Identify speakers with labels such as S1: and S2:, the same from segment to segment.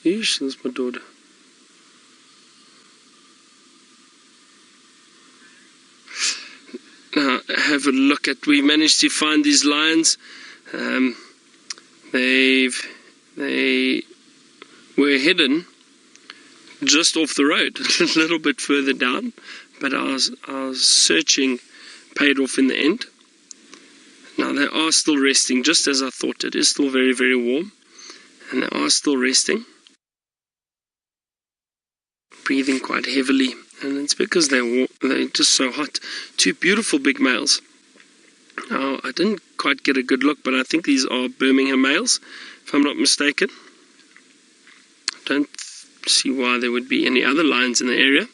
S1: Yeesh, that's my daughter. Now, have a look at, we managed to find these lions. They were hidden just off the road, a little bit further down, but our searching paid off in the end. Now they are still resting, just as I thought. It is still very, very warm, and they are still resting, breathing quite heavily, and it's because they're just so hot. Two beautiful big males. Now, I didn't quite get a good look, but I think these are Birmingham males, if I'm not mistaken. I don't see why there would be any other lions in the area.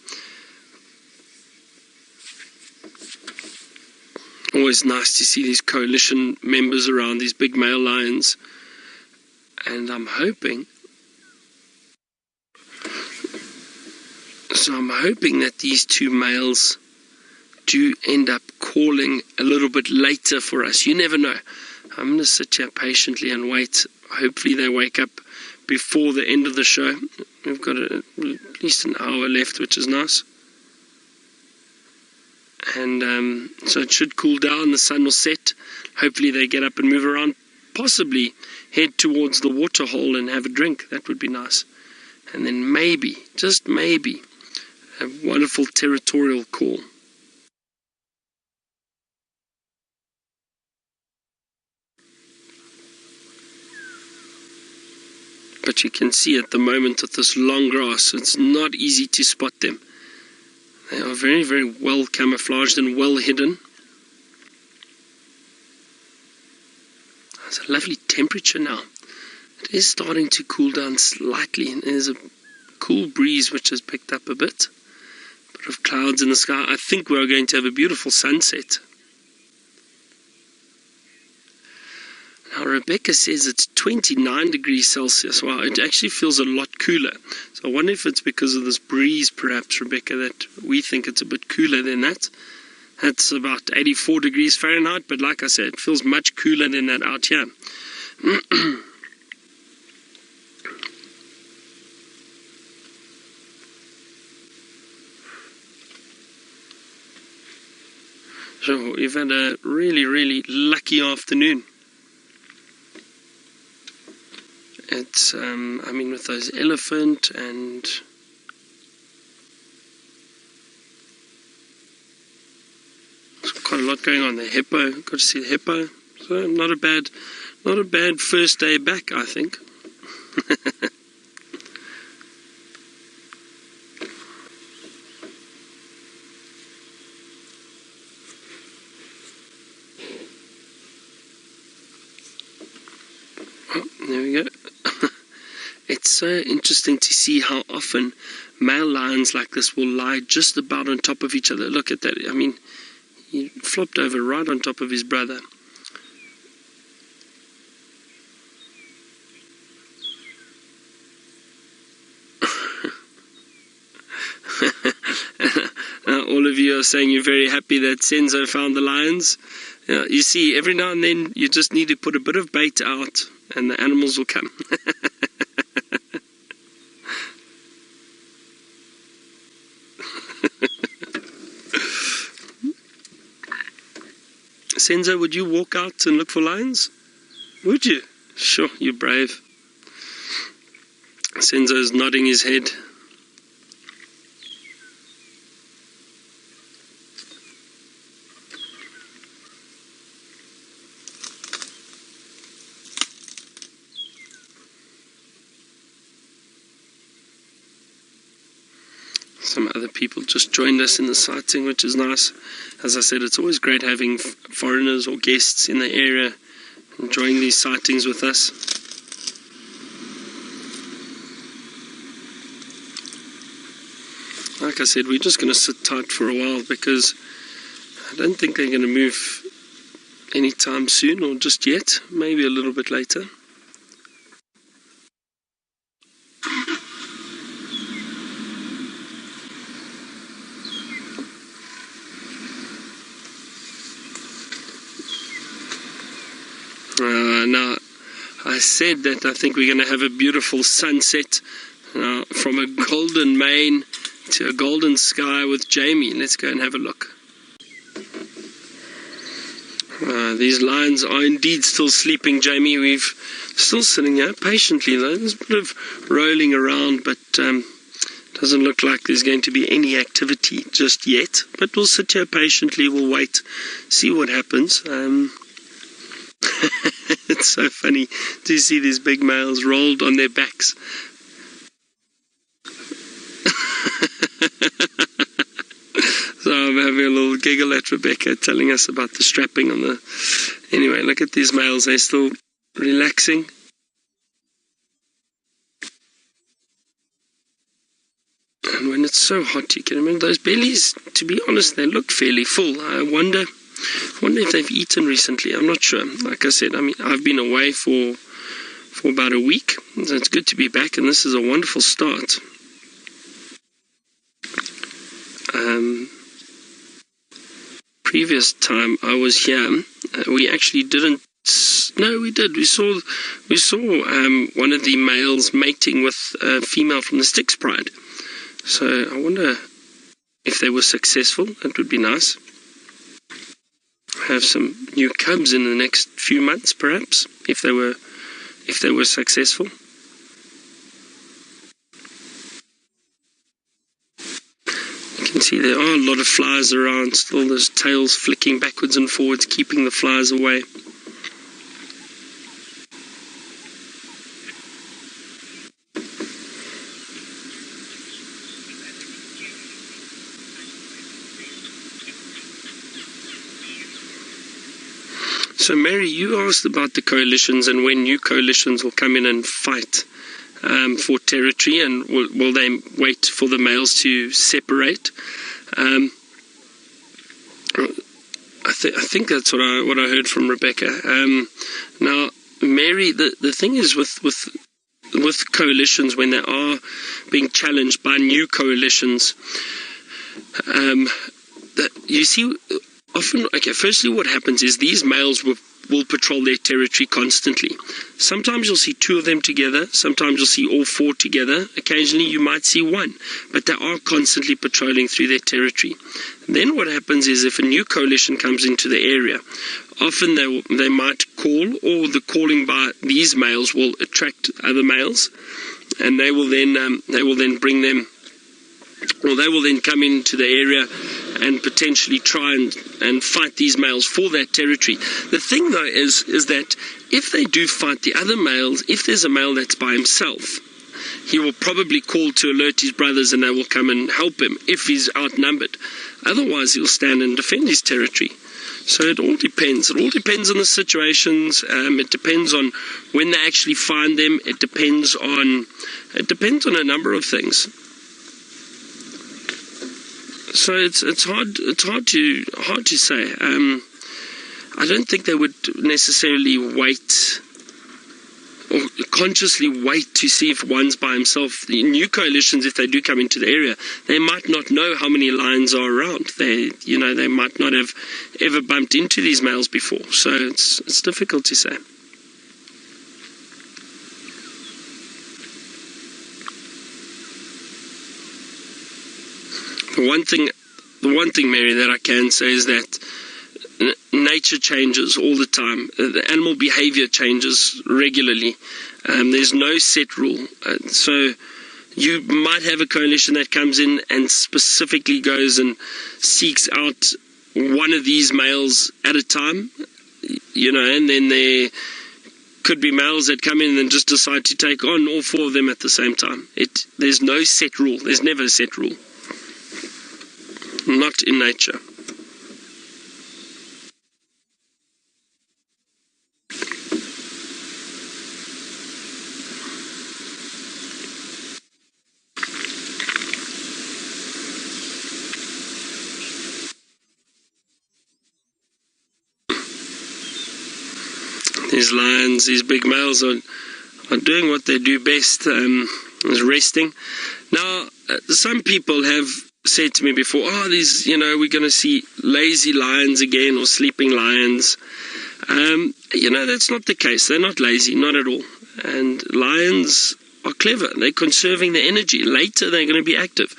S1: Always nice to see these coalition members around, these big male lions. And I'm hoping that these two males do end up calling a little bit later for us. You never know. I'm going to sit here patiently and wait. Hopefully they wake up before the end of the show. We've got at least an hour left, which is nice. And so it should cool down, the sun will set. Hopefully they get up and move around, possibly head towards the water hole and have a drink. That would be nice. And then maybe, just maybe, a wonderful territorial call. But you can see at the moment with this long grass, it's not easy to spot them. They are very, very well camouflaged and well hidden. There's a lovely temperature now. It is starting to cool down slightly, and there's a cool breeze which has picked up a bit. A bit of clouds in the sky. I think we are going to have a beautiful sunset. Now Rebecca says it's 29 degrees Celsius. Wow, it actually feels a lot cooler. So I wonder if it's because of this breeze, perhaps, Rebecca, that we think it's a bit cooler than that. That's about 84 degrees Fahrenheit, but like I said, it feels much cooler than that out here. So we've had a really, really lucky afternoon. It's, I mean, with those elephant and there's quite a lot going on. The hippo, got to see the hippo. So not a bad first day back, I think. Oh, there we go. It's so interesting to see how often male lions like this will lie just about on top of each other. Look at that. I mean, he flopped over right on top of his brother. All of you are saying you're very happy that Senzo found the lions. You see, every now and then you just need to put a bit of bait out and the animals will come. Senzo, would you walk out and look for lions? Would you? Sure, you're brave. Senzo's nodding his head. Some other people just joined us in the sighting, which is nice. As I said, it's always great having foreigners or guests in the area enjoying these sightings with us. Like I said, we're just going to sit tight for a while because I don't think they're going to move anytime soon or just yet, maybe a little bit later. Now, I said that I think we're going to have a beautiful sunset from a golden mane to a golden sky with Jamie. Let's go and have a look. These lions are indeed still sleeping, Jamie. We've still sitting here patiently though. There's a bit of rolling around, but doesn't look like there's going to be any activity just yet. But we'll sit here patiently, we'll wait, see what happens. It's so funny to see these big males rolled on their backs. So I'm having a little giggle at Rebecca telling us about the strapping on the... Anyway, look at these males, they're still relaxing. And when it's so hot, you can remember those bellies, to be honest, they look fairly full. I wonder if they've eaten recently. I'm not sure. Like I said, I mean, I've been away for about a week, so it's good to be back, and this is a wonderful start. Previous time I was here, we actually didn't. No, we did. We saw one of the males mating with a female from the Styx Pride. So I wonder if they were successful. That would be nice. Have some new cubs in the next few months, perhaps, if they were successful. You can see there are a lot of flies around. Still, those tails flicking backwards and forwards, keeping the flies away. So Mary, you asked about the coalitions and when new coalitions will come in and fight for territory, and will they wait for the males to separate? I think that's what I heard from Rebecca. Now, Mary, the thing is with coalitions, when they are being challenged by new coalitions, that you see. Often, okay, firstly what happens is these males will patrol their territory constantly. Sometimes you'll see two of them together, sometimes you'll see all four together, occasionally you might see one, but they are constantly patrolling through their territory. And then what happens is if a new coalition comes into the area, often they might call, or the calling by these males will attract other males, and they will then bring them, or they will then come into the area and potentially try and fight these males for that territory. The thing though is that if they do fight the other males, if there's a male that's by himself, he will probably call to alert his brothers and they will come and help him if he's outnumbered. Otherwise he'll stand and defend his territory. So it all depends. It all depends on the situations. It depends on when they actually find them. It depends on a number of things. So it's hard to say. I don't think they would necessarily wait or consciously wait to see if one's by himself. The new coalitions, if they do come into the area, they might not know how many lions are around. They might not have ever bumped into these males before. So it's difficult to say. The one thing, Mary, that I can say is that nature changes all the time. The animal behavior changes regularly. There's no set rule. So you might have a coalition that comes in and specifically goes and seeks out one of these males at a time, and then there could be males that come in and just decide to take on all four of them at the same time. There's no set rule. There's never a set rule. Not in nature. These lions, these big males are doing what they do best, is resting. Now, some people have said to me before, we're going to see lazy lions again or sleeping lions. That's not the case. They're not lazy, not at all. And lions are clever. They're conserving their energy. Later, they're going to be active.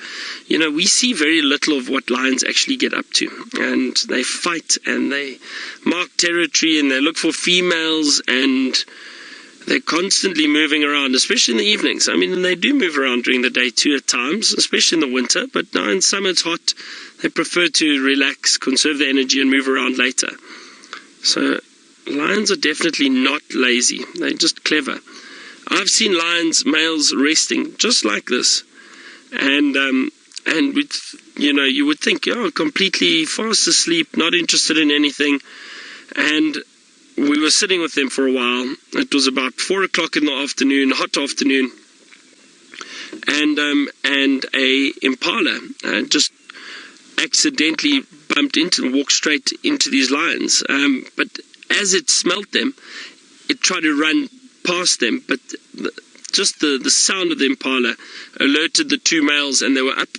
S1: We see very little of what lions actually get up to. And they fight, and they mark territory, and they look for females, and they're constantly moving around, especially in the evenings. I mean, they do move around during the day too at times, especially in the winter. But now in summer it's hot. They prefer to relax, conserve their energy, and move around later. So lions are definitely not lazy. They're just clever. I've seen lions, males resting just like this, and with, you would think, completely fast asleep, not interested in anything. And we were sitting with them for a while. It was about 4 o'clock in the afternoon, hot afternoon, and a impala just accidentally bumped into and walked straight into these lions. But as it smelt them, it tried to run past them, but just the sound of the impala alerted the two males, and they were up.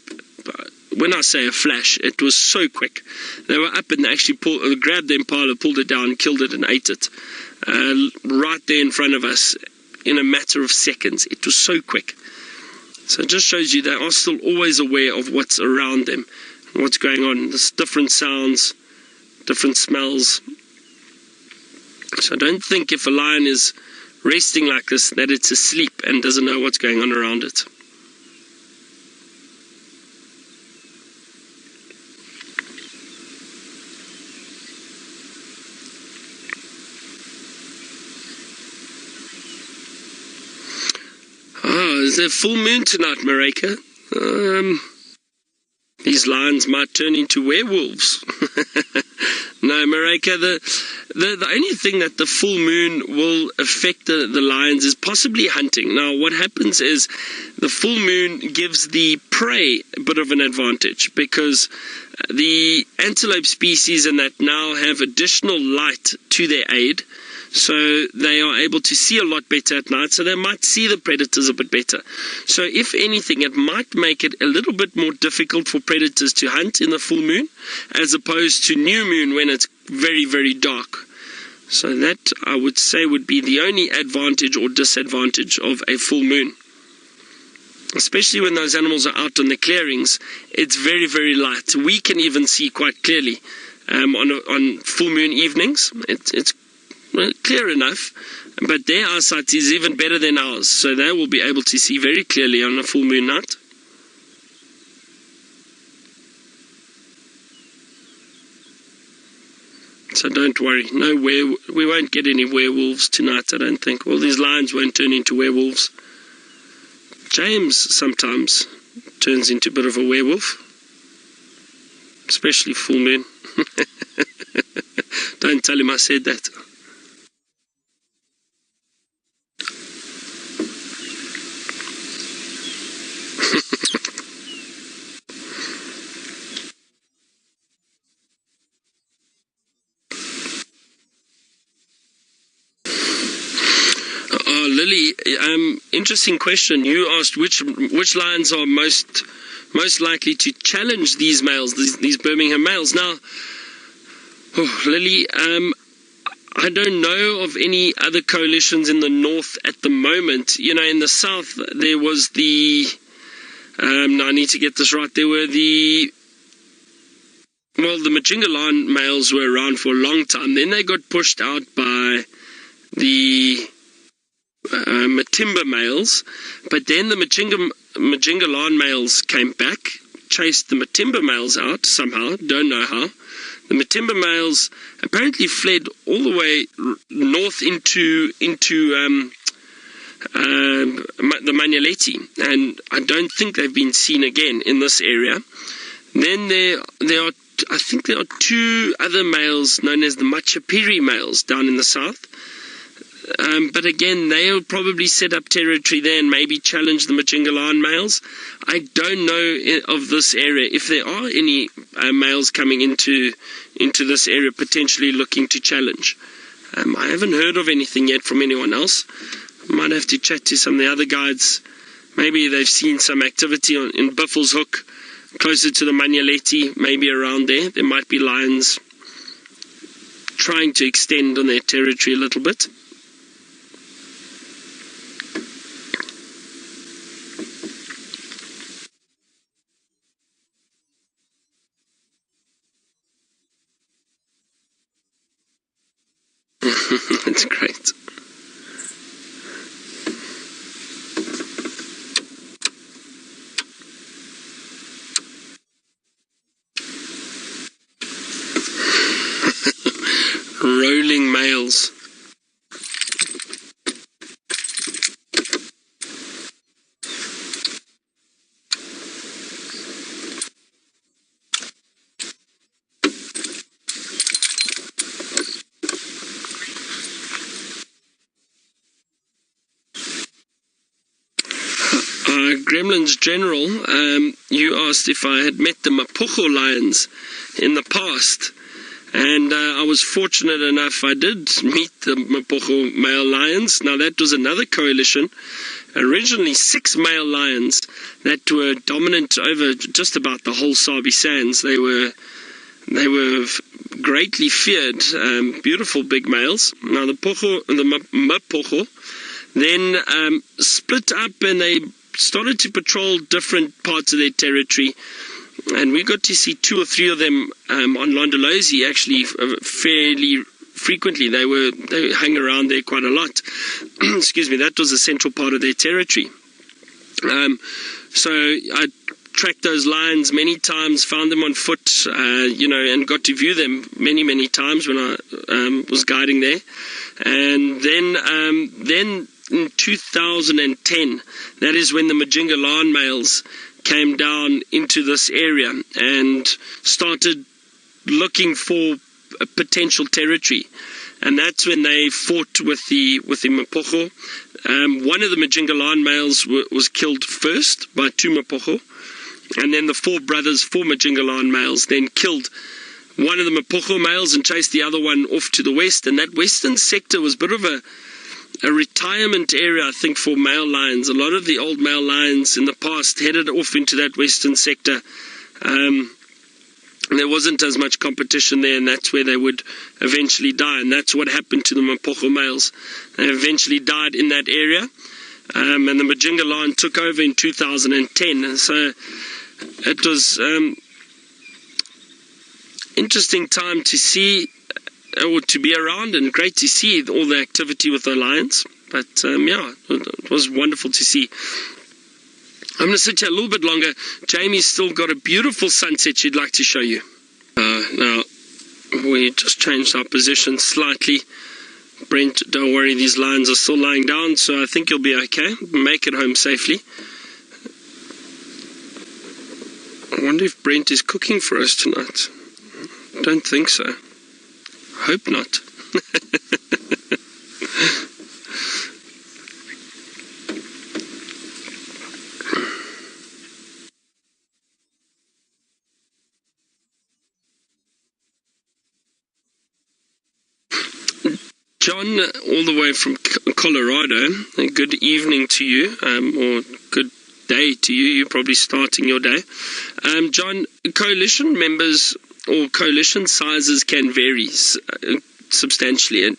S1: When I say a flash, it was so quick. They were up and they actually grabbed the impala, pulled it down, killed it, and ate it right there in front of us in a matter of seconds. It was so quick. So it just shows you they are still always aware of what's around them, what's going on. There's different sounds, different smells. So don't think if a lion is resting like this that it's asleep and doesn't know what's going on around it. Is there a full moon tonight, Mareka? These lions might turn into werewolves. No, Mareka, the only thing that the full moon will affect the lions is possibly hunting. Now, what happens is the full moon gives the prey a bit of an advantage, because the antelope species and that now have additional light to their aid. So they are able to see a lot better at night, so they might see the predators a bit better. So if anything, it might make it a little bit more difficult for predators to hunt in the full moon, as opposed to new moon when it's very, very dark. So that, I would say, would be the only advantage or disadvantage of a full moon. Especially when those animals are out on the clearings, it's very, very light. We can even see quite clearly on full moon evenings. It's clear enough, but their eyesight is even better than ours, so they will be able to see very clearly on a full moon night. So don't worry, we won't get any werewolves tonight, I don't think. All these lions won't turn into werewolves. James sometimes turns into a bit of a werewolf, especially full moon. Don't tell him I said that. Lily, interesting question. You asked which lions are most likely to challenge these males, these Birmingham males. Now, Lily, I don't know of any other coalitions in the north at the moment. In the south there was the I need to get this right. There were the Majingalan males were around for a long time. Then they got pushed out by the Matimba males, but then the Majingalan males came back, chased the Matimba males out somehow, don't know how. The Matimba males apparently fled all the way north into the Manyaleti, and I don't think they've been seen again in this area. Then there are two other males known as the Machapiri males down in the south. But again, they'll probably set up territory there and maybe challenge the Majingalan males. I don't know of this area if there are any males coming into this area potentially looking to challenge. I haven't heard of anything yet from anyone else. I might have to chat to some of the other guides. Maybe they've seen some activity in Buffelshoek, closer to the Manyaleti, maybe around there. There might be lions trying to extend on their territory a little bit. That's great. Rolling males. Gremlins General, you asked if I had met the Mapocho lions in the past, and I was fortunate enough I did meet the Mapocho male lions. Now that was another coalition, originally 6 male lions that were dominant over just about the whole Sabi Sands. They were greatly feared, beautiful big males. Now the Mapocho then split up, and they started to patrol different parts of their territory, and we got to see 2 or 3 of them on Londolozi actually fairly frequently. They hung around there quite a lot. Excuse me, that was a central part of their territory. So I tracked those lions many times, found them on foot, and got to view them many times when I was guiding there. And then in 2010, that is when the Majingalan males came down into this area and started looking for a potential territory, and that's when they fought with the Mapocho. One of the Majingalan males was killed first by 2 Mapocho, and then the 4 Majingalan males then killed one of the Mapocho males and chased the other one off to the west. And that western sector was a bit of a retirement area, I think, for male lions. A lot of the old male lions in the past headed off into that western sector. There wasn't as much competition there, and that's where they would eventually die. And that's what happened to the Mapocho males. They eventually died in that area, and the Majingalan took over in 2010. And so it was interesting time to see, or to be around, and great to see all the activity with the lions. But it was wonderful to see. I'm going to sit here a little bit longer. Jamie's still got a beautiful sunset she'd like to show you. Now, we just changed our position slightly. Brent, don't worry, these lions are still lying down, so I think you'll be okay. Make it home safely. I wonder if Brent is cooking for us tonight. Don't think so. Hope not. John, all the way from Colorado, good evening to you, or good day to you. You're probably starting your day. John, coalition members or coalition sizes can vary substantially.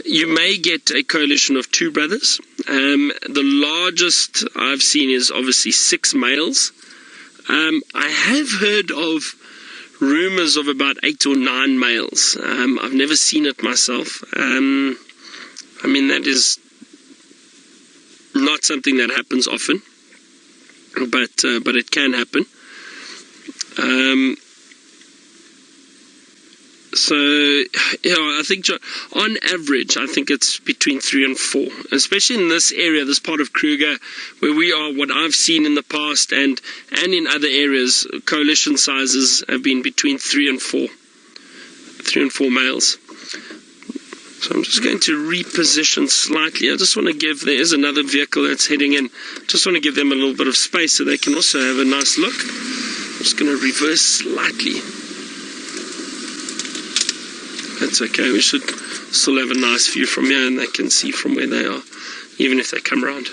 S1: You may get a coalition of 2 brothers. The largest I've seen is obviously 6 males. I have heard of rumors of about 8 or 9 males. I've never seen it myself. I mean, that is not something that happens often, but it can happen. So, I think on average, I think it's between 3 and 4, especially in this area, this part of Kruger, where we are. What I've seen in the past and in other areas, coalition sizes have been between 3 and 4. 3 and 4 males. So I'm just going to reposition slightly. I just want to give, there is another vehicle that's heading in. Just want to give them a little bit of space so they can also have a nice look. I'm just going to reverse slightly. That's okay, we should still have a nice view from here, and they can see from where they are, even if they come around.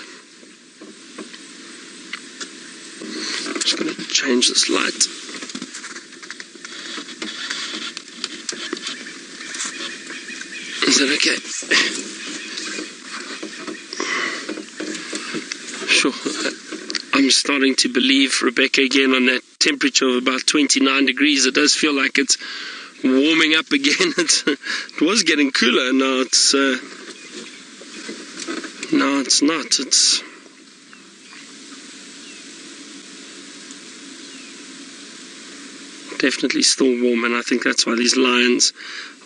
S1: I'm just going to change this light. Is that okay? Sure. I'm starting to believe Rebecca again on that temperature of about 29 degrees. It does feel like it's warming up again. It was getting cooler. Now it's not. It's definitely still warm, and I think that's why these lions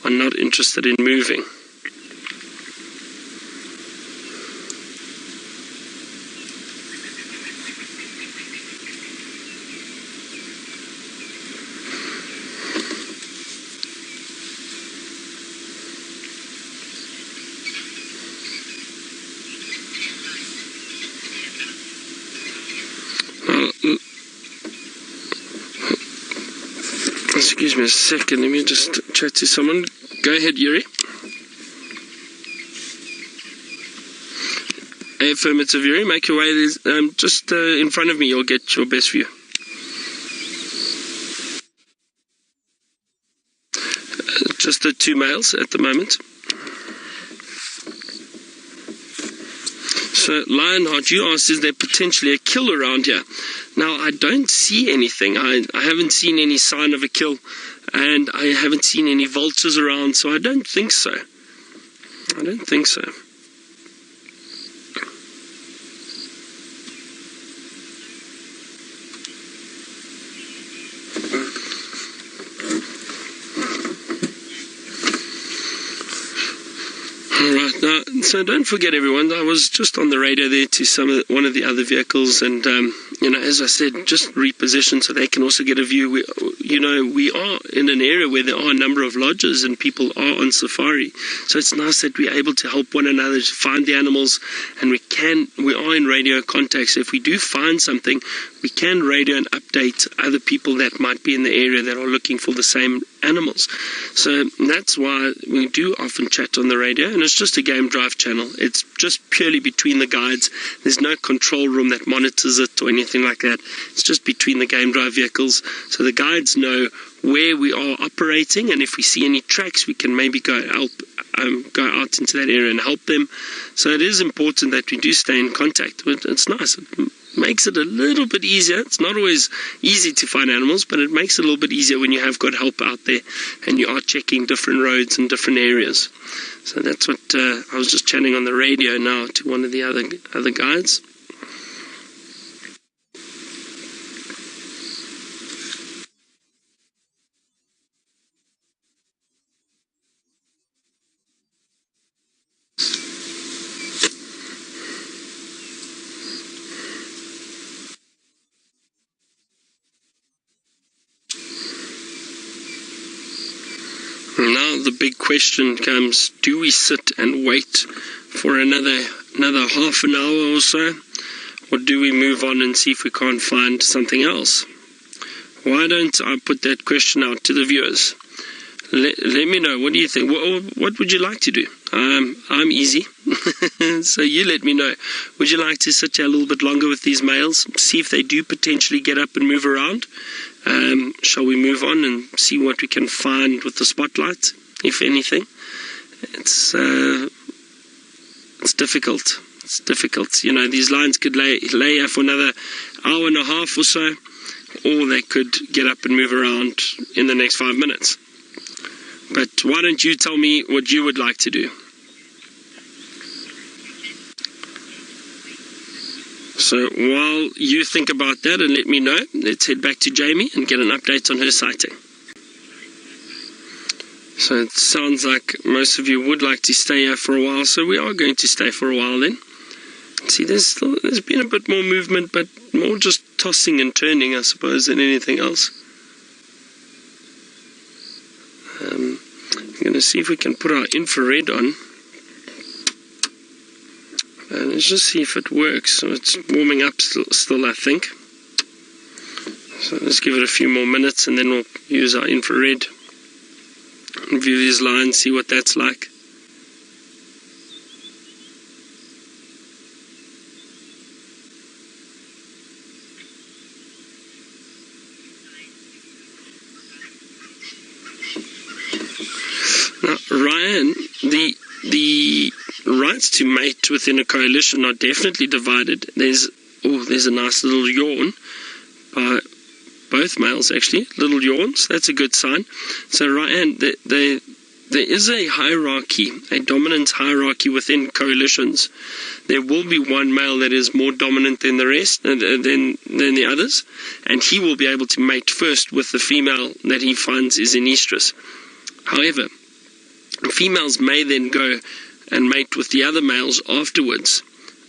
S1: are not interested in moving. Excuse me a second, let me just chat to someone. Go ahead, Yuri. Affirmative, Yuri. Make your way. Just in front of me, you'll get your best view. Just the two males at the moment. So, Lionheart, you asked, is there potentially a kill around here? Now, I don't see anything. I haven't seen any sign of a kill, and I haven't seen any vultures around, so I don't think so. I don't think so. Alright, now, so don't forget everyone, I was just on the radio there to one of the other vehicles, and as I said, just reposition so they can also get a view. We are in an area where there are a number of lodges and people are on safari, so it's nice that we're able to help one another to find the animals, and we are in radio contact, so if we do find something, we can radio and update other people that might be in the area that are looking for the same animals. So that's why we do often chat on the radio, and it's just a game drive channel. It's just purely between the guides. There's no control room that monitors it or anything like that. It's just between the game drive vehicles, so the guides know where we are operating, and if we see any tracks, we can maybe go out into that area and help them. So it is important that we do stay in contact. But it's nice. It makes it a little bit easier. It's not always easy to find animals, but it makes it a little bit easier when you have got help out there and you are checking different roads and different areas. So that's what I was just chatting on the radio now to one of the other guides. Now the big question comes, do we sit and wait for another half an hour or so, or do we move on and see if we can't find something else? Why don't I put that question out to the viewers? Let me know, what do you think? What would you like to do? I'm easy, so you let me know. Would you like to sit here a little bit longer with these males, see if they do potentially get up and move around? Shall we move on and see what we can find with the spotlight, if anything? It's difficult. It's difficult. These lions could lay here for another hour and a half or so, or they could get up and move around in the next 5 minutes. But why don't you tell me what you would like to do? So while you think about that and let me know, let's head back to Jamie and get an update on her sighting. So it sounds like most of you would like to stay here for a while, so we are going to stay for a while then. See, there's been a bit more movement, but more just tossing and turning, I suppose, than anything else. I'm going to see if we can put our infrared on. Let's just see if it works. So it's warming up still, I think. So let's give it a few more minutes and then we'll use our infrared and view these lines, see what that's like. Now, Ryan, the the rights to mate within a coalition are definitely divided. There's a nice little yawn by both males, actually, little yawns. That's a good sign. So, Ryan, there is a hierarchy, a dominance hierarchy within coalitions. There will be one male that is more dominant than the rest, than the others, and he will be able to mate first with the female that he finds is in estrus. However, females may then go and mate with the other males afterwards.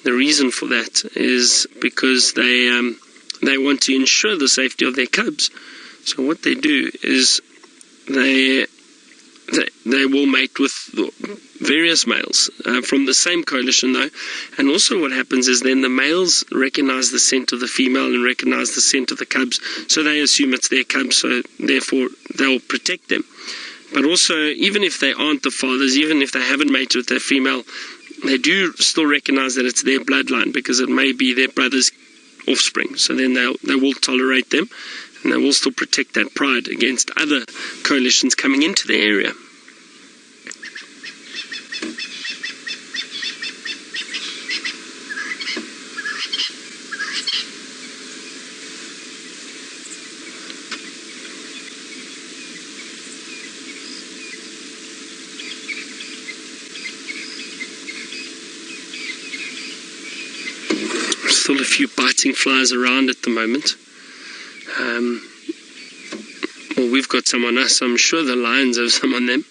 S1: The reason for that is because they want to ensure the safety of their cubs. So what they do is they will mate with various males from the same coalition, though. And also what happens is then the males recognize the scent of the female and recognize the scent of the cubs. So they assume it's their cubs, so therefore they'll protect them. But also, even if they aren't the fathers, even if they haven't mated with their female, they do still recognize that it's their bloodline, because it may be their brother's offspring. So then they will tolerate them, and they will still protect that pride against other coalitions coming into the area. Still a few biting flies around at the moment. Well, we've got some on us. I'm sure the lions have some on them.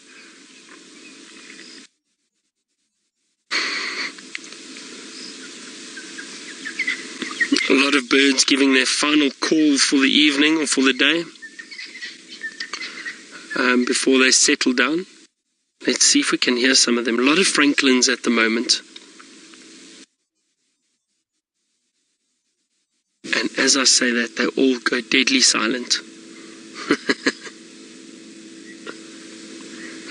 S1: A lot of birds giving their final call for the evening or for the day before they settle down. Let's see if we can hear some of them. A lot of francolins at the moment. And as I say that, they all go deadly silent.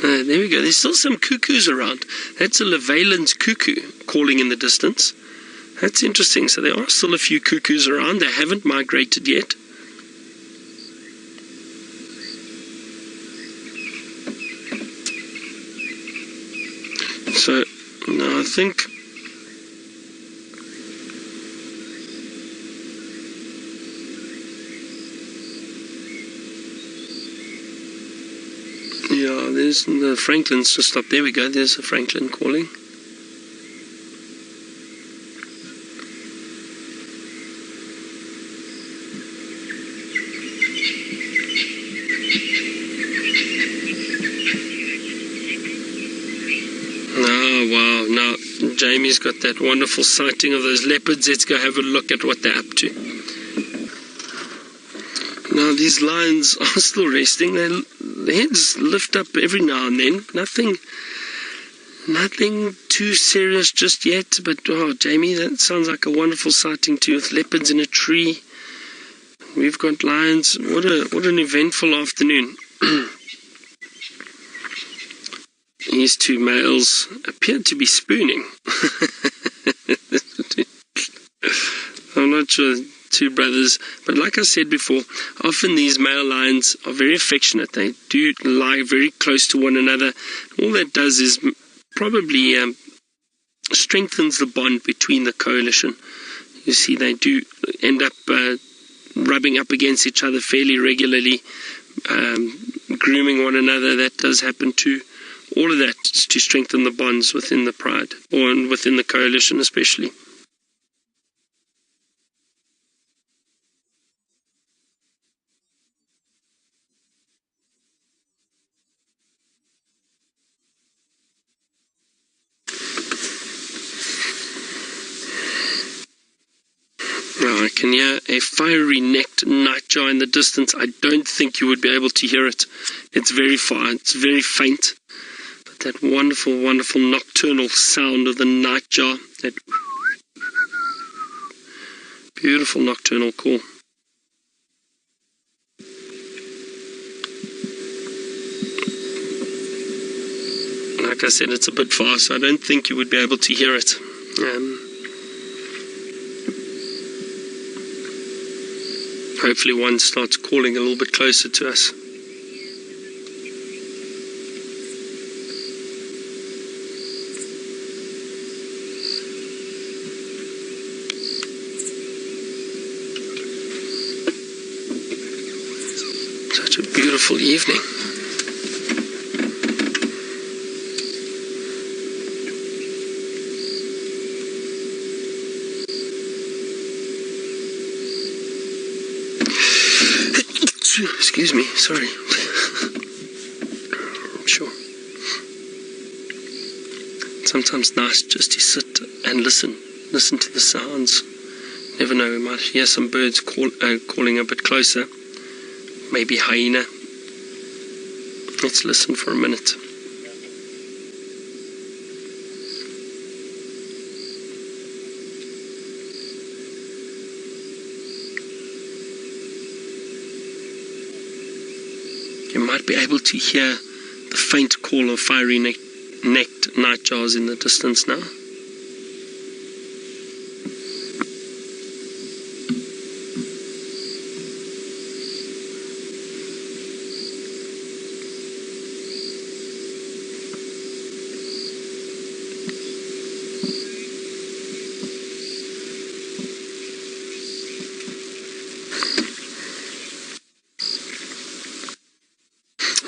S1: There we go. There's still some cuckoos around. That's a Levalin's cuckoo calling in the distance. That's interesting. So there are still a few cuckoos around. They haven't migrated yet. So, no, I think... Yeah, there's the Franklin's just up. There we go. There's a Franklin calling. Oh, wow. Now, Jamie's got that wonderful sighting of those leopards. Let's go have a look at what they're up to. Now, these lions are still resting. Their heads lift up every now and then. Nothing too serious just yet. But, oh, Jamie, that sounds like a wonderful sighting too, with leopards in a tree. We've got lions. What an eventful afternoon. These two males appear to be spooning. I'm not sure, two brothers, but like I said before, often these male lions are very affectionate. They do lie very close to one another. All that does is probably strengthens the bond between the coalition. You see, they do end up rubbing up against each other fairly regularly, grooming one another. That does happen too. All of that is to strengthen the bonds within the pride, or within the coalition especially. Now I can hear a fiery-necked nightjar in the distance. I don't think you would be able to hear it. It's very far, it's very faint. But that wonderful, wonderful nocturnal sound of the nightjar, that beautiful nocturnal call. Like I said, it's a bit far, so I don't think you would be able to hear it. Hopefully one starts calling a little bit closer to us. beautiful evening. Excuse me, sorry. I'm sure. Sometimes nice just to sit and listen to the sounds. Never know, we might hear some birds calling a bit closer. Maybe hyena. Let's listen for a minute. You might be able to hear the faint call of fiery-necked nightjars in the distance now.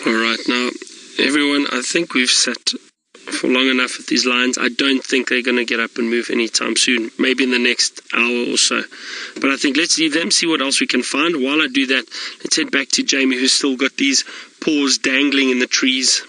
S1: Alright, now everyone, I think we've sat for long enough at these lines. I don't think they're going to get up and move anytime soon, maybe in the next hour or so. But I think let's leave them, see what else we can find. While I do that, let's head back to Jamie, who's still got these paws dangling in the trees.